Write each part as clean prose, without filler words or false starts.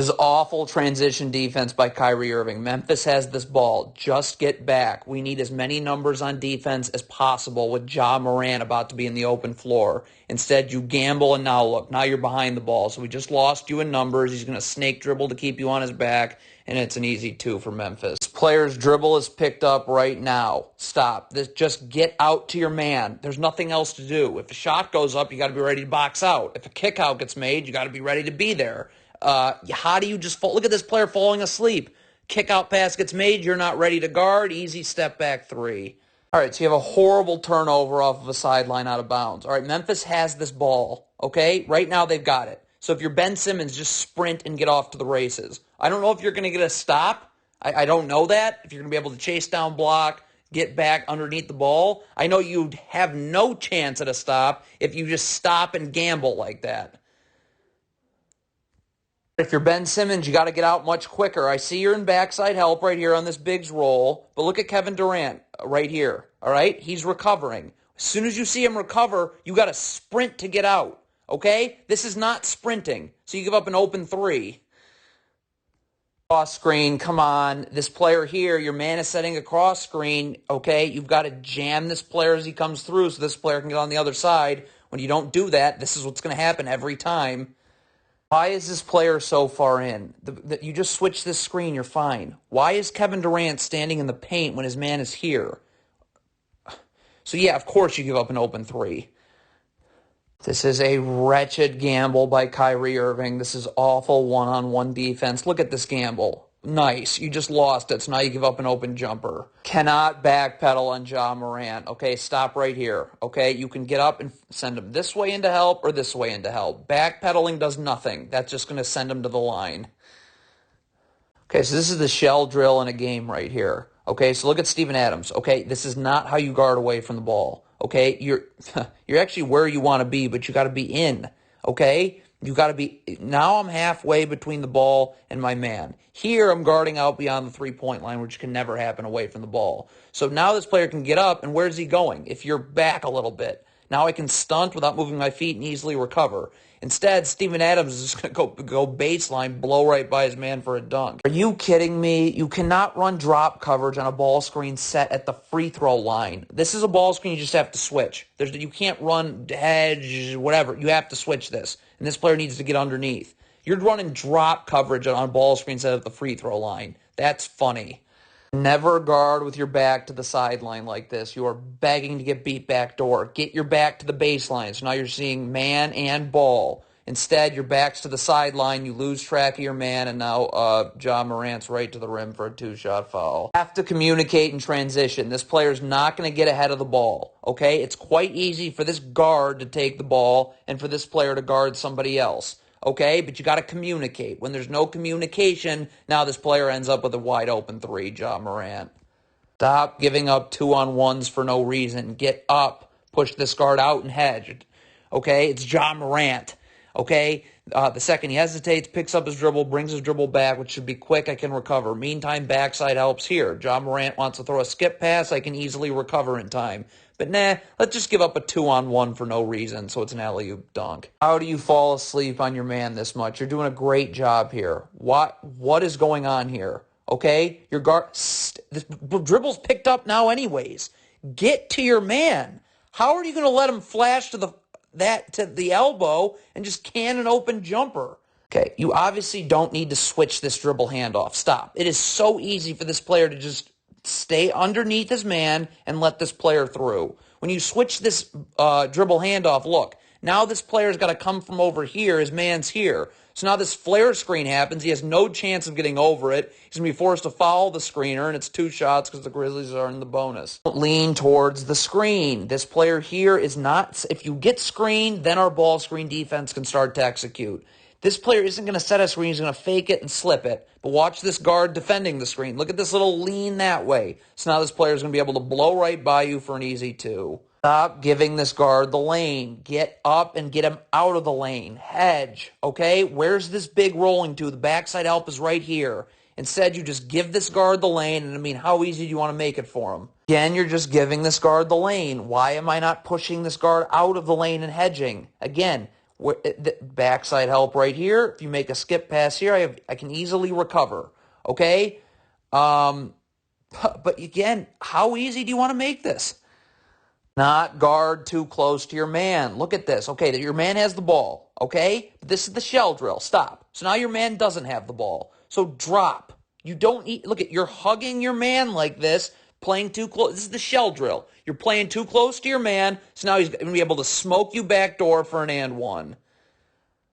This is awful transition defense by Kyrie Irving. Memphis has this ball. Just get back. We need as many numbers on defense as possible with Ja Morant about to be in the open floor. Instead, you gamble, and now look. Now you're behind the ball. So we just lost you in numbers. He's going to snake dribble to keep you on his back, and it's an easy 2 for Memphis. This player's dribble is picked up right now. Stop. Just get out to your man. There's nothing else to do. If a shot goes up, you got to be ready to box out. If a kick out gets made, you got to be ready to be there. How do you just fall? Look at this player falling asleep. Kick out pass gets made. You're not ready to guard. Easy step back 3. All right, so you have a horrible turnover off of a sideline out of bounds. All right, Memphis has this ball, okay? Right now they've got it. So if you're Ben Simmons, just sprint and get off to the races. I don't know if you're going to get a stop. I don't know that. If you're going to be able to chase down block, get back underneath the ball. I know you'd have no chance at a stop if you just stop and gamble like that. If you're Ben Simmons, you got to get out much quicker. I see you're in backside help right here on this Biggs roll, but look at Kevin Durant right here, all right? He's recovering. As soon as you see him recover, you got to sprint to get out, okay? This is not sprinting, so you give up an open 3. Cross screen, come on. This player here, your man is setting a cross screen, okay? You've got to jam this player as he comes through so this player can get on the other side. When you don't do that, this is what's going to happen every time. Why is this player so far in? You just switch this screen, you're fine. Why is Kevin Durant standing in the paint when his man is here? So yeah, of course you give up an open 3. This is a wretched gamble by Kyrie Irving. This is awful one-on-one defense. Look at this gamble. Nice. You just lost it, so now you give up an open jumper. Cannot backpedal on Ja Morant. Okay, stop right here. Okay, you can get up and send him this way into help or this way into help. Backpedaling does nothing. That's just going to send him to the line. Okay, so this is the shell drill in a game right here. Okay, so look at Steven Adams. Okay, this is not how you guard away from the ball. Okay, you're actually where you want to be, but you got to be in. Okay? You got to be, now I'm halfway between the ball and my man. Here I'm guarding out beyond the 3-point line, which can never happen away from the ball. So now this player can get up, and where's he going? If you're back a little bit. Now I can stunt without moving my feet and easily recover. Instead, Steven Adams is just going to go baseline, blow right by his man for a dunk. Are you kidding me? You cannot run drop coverage on a ball screen set at the free throw line. This is a ball screen you just have to switch. You can't run hedge, whatever. You have to switch this. And this player needs to get underneath. You're running drop coverage on a ball screen set at the free throw line. That's funny. Never guard with your back to the sideline like this. You are begging to get beat backdoor. Get your back to the baseline. So now you're seeing man and ball. Instead, your back's to the sideline. You lose track of your man, and now Ja Morant's right to the rim for a 2-shot foul. Have to communicate in transition. This player's not going to get ahead of the ball. Okay? It's quite easy for this guard to take the ball and for this player to guard somebody else. Okay, but you got to communicate. When there's no communication, now this player ends up with a wide open 3, Ja Morant. Stop giving up 2-on-1s for no reason. Get up. Push this guard out and hedge. Okay, it's Ja Morant. Okay, the second he hesitates, picks up his dribble, brings his dribble back, which should be quick, I can recover. Meantime, backside helps here. Ja Morant wants to throw a skip pass, I can easily recover in time. But nah, let's just give up a 2-on-1 for no reason, so it's an alley-oop dunk. How do you fall asleep on your man this much? You're doing a great job here. What is going on here? Okay? Your the dribble's picked up now anyways. Get to your man. How are you going to let him flash to the elbow and just can an open jumper? Okay, you obviously don't need to switch this dribble handoff. Stop. It is so easy for this player to just stay underneath his man and let this player through. When you switch this dribble handoff, look, now this player's got to come from over here. His man's here. So now this flare screen happens. He has no chance of getting over it. He's going to be forced to foul the screener, and it's 2 shots because the Grizzlies are in the bonus. Don't lean towards the screen. This player here is not, if you get screened, then our ball screen defense can start to execute. This player isn't going to set a screen. He's going to fake it and slip it. But watch this guard defending the screen. Look at this little lean that way. So now this player is going to be able to blow right by you for an easy 2. Stop giving this guard the lane. Get up and get him out of the lane. Hedge, okay? Where's this big rolling to? The backside help is right here. Instead, you just give this guard the lane, and I mean, how easy do you want to make it for him? Again, you're just giving this guard the lane. Why am I not pushing this guard out of the lane and hedging? Again, Backside help right here. If you make a skip pass here, I can easily recover. Okay? But again, how easy do you want to make this? Not guard too close to your man. Look at this. Okay, your man has the ball. Okay? This is the shell drill. Stop. So now your man doesn't have the ball. So drop. You don't need, look at, you're hugging your man like this, playing too close. This is the shell drill. You're playing too close to your man, so now he's going to be able to smoke you back door for an and one.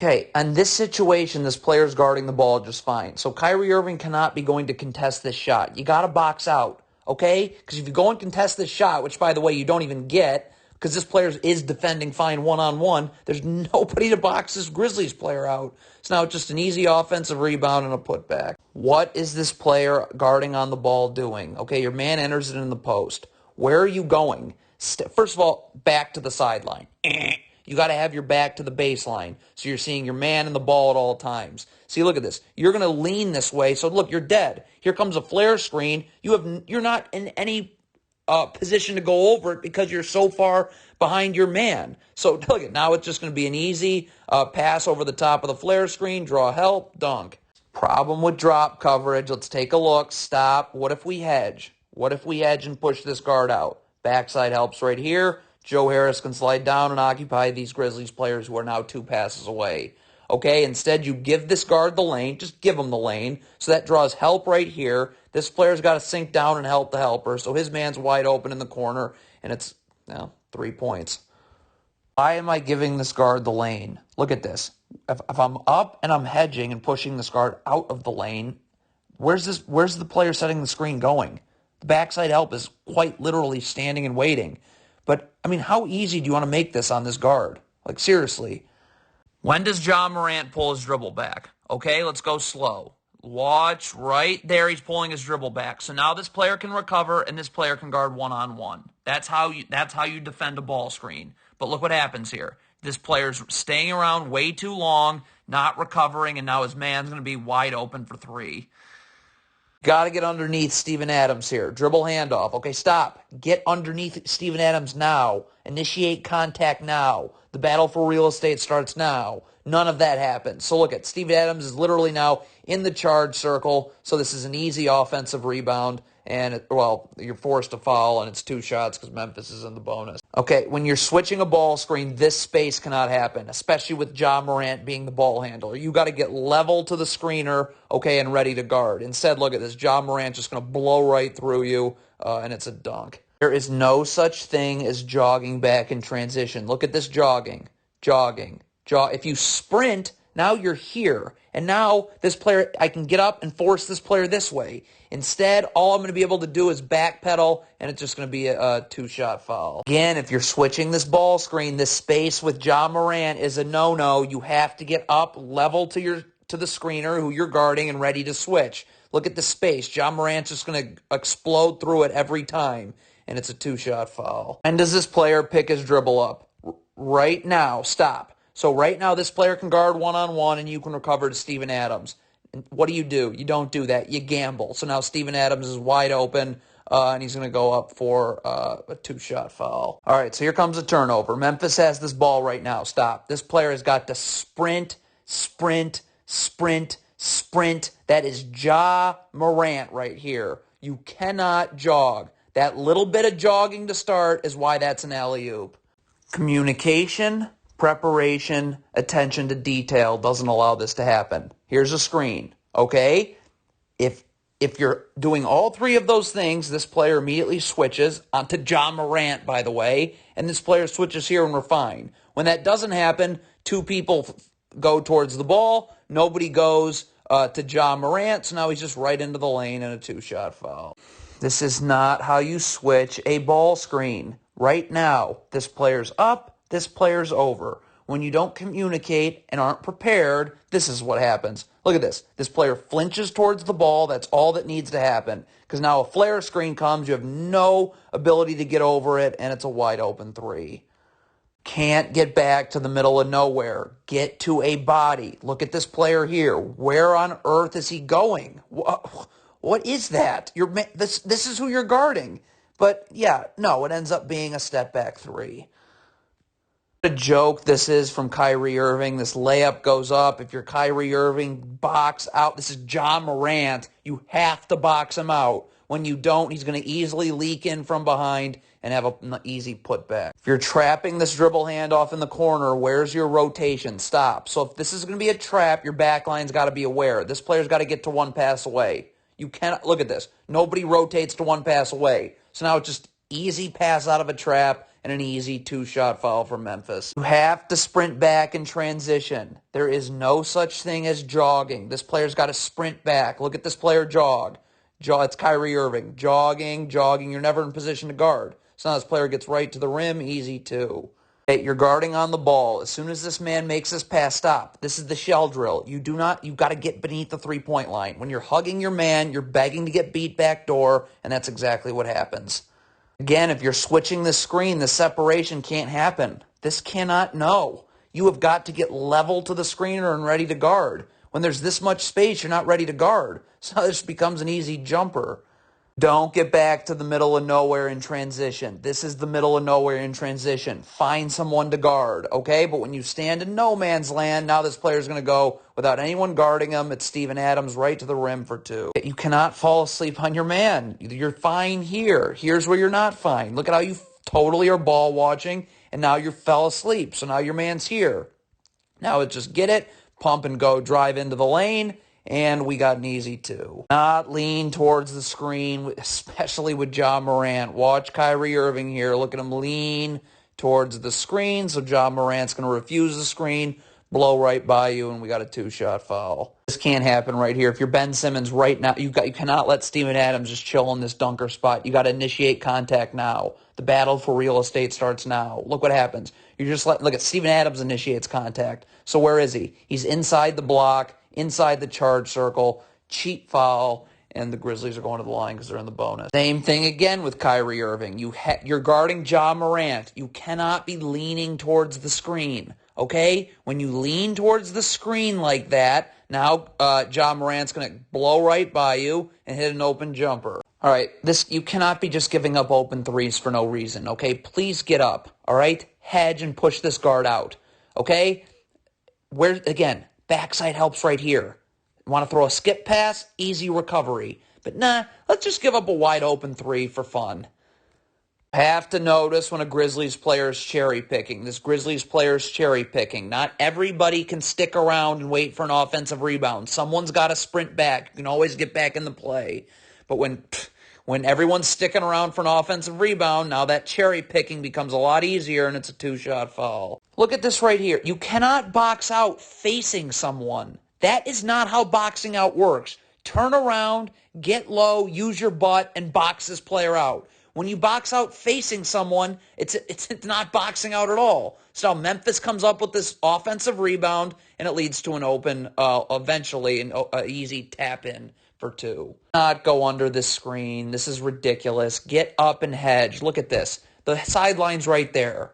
Okay, in this situation, this player's guarding the ball just fine. So Kyrie Irving cannot be going to contest this shot. You got to box out, okay? Because if you go and contest this shot, which, by the way, you don't even get, because this player is defending fine one-on-one, there's nobody to box this Grizzlies player out. So now it's just an easy offensive rebound and a putback. What is this player guarding on the ball doing? Okay, your man enters it in the post. Where are you going? First of all, back to the sideline. You got to have your back to the baseline, so you're seeing your man and the ball at all times. See, look at this. You're going to lean this way, so look, you're dead. Here comes a flare screen. You're not in any position to go over it because you're so far behind your man. So look at, now it's just going to be an easy pass over the top of the flare screen, draw help, dunk. Problem with drop coverage. Let's take a look. Stop. What if we hedge? What if we hedge and push this guard out? Backside helps right here. Joe Harris can slide down and occupy these Grizzlies players who are now 2 passes away. Okay, instead you give this guard the lane. Just give him the lane. So that draws help right here. This player's got to sink down and help the helper. So his man's wide open in the corner, and it's 3 points. Why am I giving this guard the lane? Look at this. If I'm up and I'm hedging and pushing this guard out of the lane, where's the player setting the screen going? The backside help is quite literally standing and waiting. But, I mean, how easy do you want to make this on this guard? Like, seriously. When does Ja Morant pull his dribble back? Okay, let's go slow. Watch right there. He's pulling his dribble back. So now this player can recover and this player can guard one-on-one. That's how you defend a ball screen. But look what happens here. This player's staying around way too long, not recovering, and now his man's going to be wide open for 3. Got to get underneath Steven Adams here. Dribble handoff. Okay, stop. Get underneath Steven Adams now. Initiate contact now. The battle for real estate starts now. None of that happens. So look at Steven Adams is literally now in the charge circle. So this is an easy offensive rebound. And, you're forced to foul, and it's 2 shots because Memphis is in the bonus. Okay, when you're switching a ball screen, this space cannot happen, especially with Ja Morant being the ball handler. You got to get level to the screener, okay, and ready to guard. Instead, look at this. Ja Morant just going to blow right through you, and it's a dunk. There is no such thing as jogging back in transition. Look at this jogging. If you sprint, now you're here. And now this player, I can get up and force this player this way. Instead, all I'm going to be able to do is backpedal, and it's just going to be a 2-shot foul. Again, if you're switching this ball screen, this space with Ja Morant is a no-no. You have to get up level to the screener who you're guarding and ready to switch. Look at the space. Ja Morant's just going to explode through it every time, and it's a 2-shot foul. And does this player pick his dribble up? Right now. Stop. So right now, this player can guard one-on-one, and you can recover to Steven Adams. And what do? You don't do that. You gamble. So now Steven Adams is wide open, and he's going to go up for a 2-shot foul. All right, so here comes a turnover. Memphis has this ball right now. Stop. This player has got to sprint. That is Ja Morant right here. You cannot jog. That little bit of jogging to start is why that's an alley-oop. Communication, preparation, attention to detail doesn't allow this to happen. Here's a screen, okay? If you're doing all 3 of those things, this player immediately switches onto Ja Morant, by the way, and this player switches here and we're fine. When that doesn't happen, 2 people go towards the ball, nobody goes to Ja Morant, so now he's just right into the lane and a 2-shot foul. This is not how you switch a ball screen. Right now, this player's up, this player's over. When you don't communicate and aren't prepared, this is what happens. Look at this. This player flinches towards the ball. That's all that needs to happen. Because now a flare screen comes. You have no ability to get over it, and it's a wide open 3. Can't get back to the middle of nowhere. Get to a body. Look at this player here. Where on earth is he going? What is that? This is who you're guarding. But, yeah, no, it ends up being a step back 3. A joke this is from Kyrie Irving. This layup goes up. If you're Kyrie Irving, box out. This is Ja Morant. You have to box him out. When you don't, he's going to easily leak in from behind and have an easy putback. If you're trapping this dribble handoff in the corner, where's your rotation? Stop. So if this is going to be a trap, your back line's got to be aware. This player's got to get to one pass away. You cannot, look at this. Nobody rotates to one pass away. So now it's just easy pass out of a trap and an easy two-shot foul from Memphis. You have to sprint back in transition. There is no such thing as jogging. This player's got to sprint back. Look at this player jog. It's Kyrie Irving. Jogging. You're never in position to guard. So now this player gets right to the rim, easy two. Okay, you're guarding on the ball. As soon as this man makes this pass, stop. This is the shell drill. You've got to get beneath the three-point line. When you're hugging your man, you're begging to get beat back door, and that's exactly what happens. Again, if you're switching the screen, the separation can't happen. This cannot, no. You have got to get level to the screener and ready to guard. When there's this much space, you're not ready to guard. So this becomes an easy jumper. Don't get back to the middle of nowhere in transition. This is the middle of nowhere in transition. Find someone to guard, okay? But when you stand in no man's land, now this player's going to go without anyone guarding him. It's Steven Adams right to the rim for two. You cannot fall asleep on your man. You're fine here. Here's where you're not fine. Look at how you totally are ball watching, and now you fell asleep. So now your man's here. Now it's just get it, pump and go, drive into the lane. And we got an easy two. Not lean towards the screen, especially with Ja Morant. Watch Kyrie Irving here. Look at him lean towards the screen. So Ja Morant's going to refuse the screen, blow right by you, and we got a two-shot foul. This can't happen right here. If you're Ben Simmons right now, you cannot let Steven Adams just chill in this dunker spot. You got to initiate contact now. The battle for real estate starts now. Look what happens. Look at Steven Adams initiates contact. So where is he? He's inside the block, inside the charge circle, cheap foul, and the Grizzlies are going to the line because they're in the bonus. Same thing again with Kyrie Irving. You're guarding Ja Morant. You cannot be leaning towards the screen, okay? When you lean towards the screen like that, now Ja Morant's going to blow right by you and hit an open jumper. All right, you cannot be just giving up open threes for no reason, okay? Please get up, all right? Hedge and push this guard out, okay? Again, backside helps right here. Want to throw a skip pass? Easy recovery. But nah, let's just give up a wide open three for fun. Have to notice when a Grizzlies player is cherry picking. This Grizzlies player is cherry picking. Not everybody can stick around and wait for an offensive rebound. Someone's got to sprint back. You can always get back in the play. But when everyone's sticking around for an offensive rebound, now that cherry picking becomes a lot easier and it's a two-shot foul. Look at this right here. You cannot box out facing someone. That is not how boxing out works. Turn around, get low, use your butt, and box this player out. When you box out facing someone, it's not boxing out at all. So Memphis comes up with this offensive rebound, and it leads to an open, eventually, an easy tap-in for two. Not go under this screen. This is ridiculous. Get up and hedge. Look at this. The sideline's right there.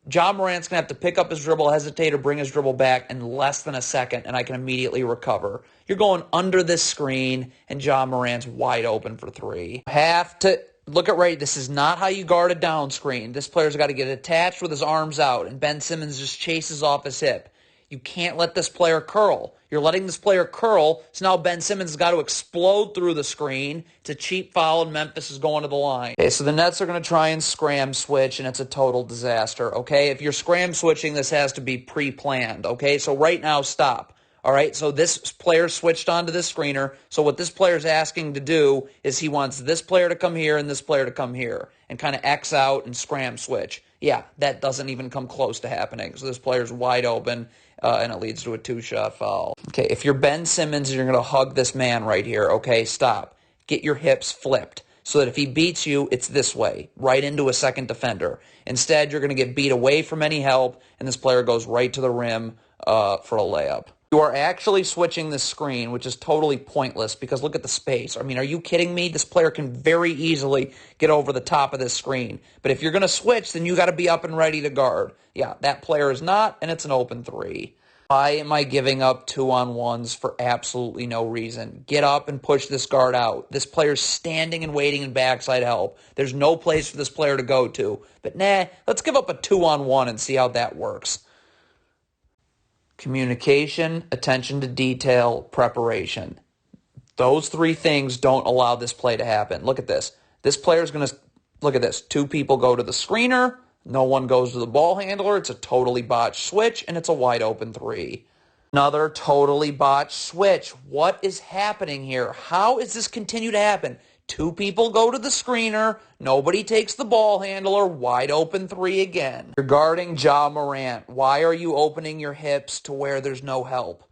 Ja Morant's going to have to pick up his dribble, hesitate, or bring his dribble back in less than a second, and I can immediately recover. You're going under this screen, and Ja Morant's wide open for three. Have to look at right. This is not how you guard a down screen. This player's got to get attached with his arms out, and Ben Simmons just chases off his hip. You can't let this player curl. You're letting this player curl, so now Ben Simmons has got to explode through the screen. It's a cheap foul, and Memphis is going to the line. Okay, so the Nets are going to try and scram switch, and it's a total disaster, okay? If you're scram switching, this has to be pre-planned, okay? So right now, stop. All right, so this player switched onto this screener. So what this player is asking to do is he wants this player to come here and this player to come here and kind of X out and scram switch. Yeah, that doesn't even come close to happening. So this player's wide open, and it leads to a two-shot foul. Okay, if you're Ben Simmons, you're going to hug this man right here. Okay, stop. Get your hips flipped so that if he beats you, it's this way, right into a second defender. Instead, you're going to get beat away from any help, and this player goes right to the rim for a layup. You are actually switching the screen, which is totally pointless because look at the space. I mean, are you kidding me? This player can very easily get over the top of this screen. But if you're going to switch, then you got to be up and ready to guard. Yeah, that player is not, and it's an open three. Why am I giving up 2-on-1s for absolutely no reason? Get up and push this guard out. This player's standing and waiting in backside help. There's no place for this player to go to. But nah, let's give up a 2-on-1 and see how that works. Communication, attention to detail, preparation. Those three things don't allow this play to happen. Look at this. This player's going to, look at this. Two people go to the screener. No one goes to the ball handler. It's a totally botched switch, and it's a wide open three. Another totally botched switch. What is happening here? How does this continue to happen? Two people go to the screener. Nobody takes the ball handler. Wide open three again. Regarding Ja Morant, why are you opening your hips to where there's no help?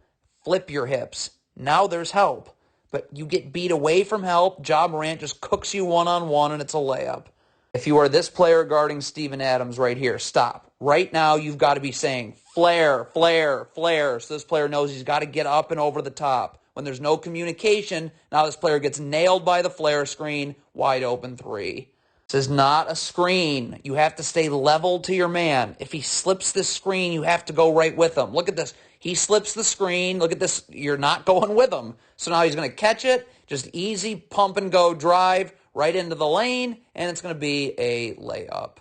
Flip your hips. Now there's help. But you get beat away from help. Ja Morant just cooks you one-on-one, and it's a layup. If you are this player guarding Steven Adams right here, stop. Right now, you've got to be saying, flare, flare, flare, so this player knows he's got to get up and over the top. When there's no communication, now this player gets nailed by the flare screen, wide open three. This is not a screen. You have to stay level to your man. If he slips this screen, you have to go right with him. Look at this. He slips the screen. Look at this. You're not going with him. So now he's going to catch it. Just easy pump and go drive right into the lane, and it's going to be a layup.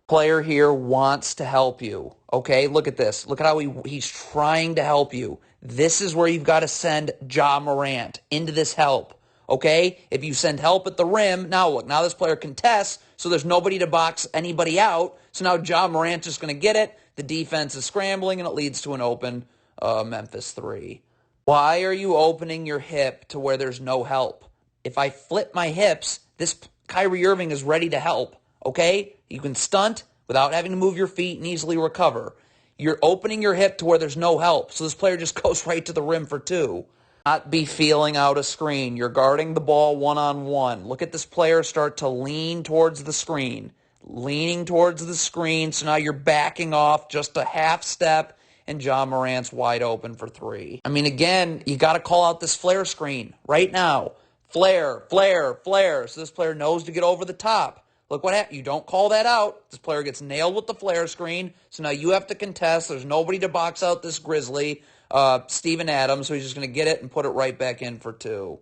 Player here wants to help you. Okay, look at this. Look at how he's trying to help you. This is where you've got to send Ja Morant into this help. Okay, if you send help at the rim, now look, now this player contests, so there's nobody to box anybody out. So now Ja Morant's just going to get it. The defense is scrambling, and it leads to an open Memphis three. Why are you opening your hip to where there's no help? If I flip my hips, this Kyrie Irving is ready to help, okay? You can stunt without having to move your feet and easily recover. You're opening your hip to where there's no help, so this player just goes right to the rim for two. Not be feeling out a screen. You're guarding the ball one-on-one. Look at this player start to lean towards the screen. Leaning towards the screen, so now you're backing off just a half step, and Ja Morant's wide open for three. I mean, again, you got to call out this flare screen right now. Flare, flare, flare. So this player knows to get over the top. Look what happened. You don't call that out. This player gets nailed with the flare screen. So now you have to contest. There's nobody to box out this Grizzly, Steven Adams, so he's just going to get it and put it right back in for two.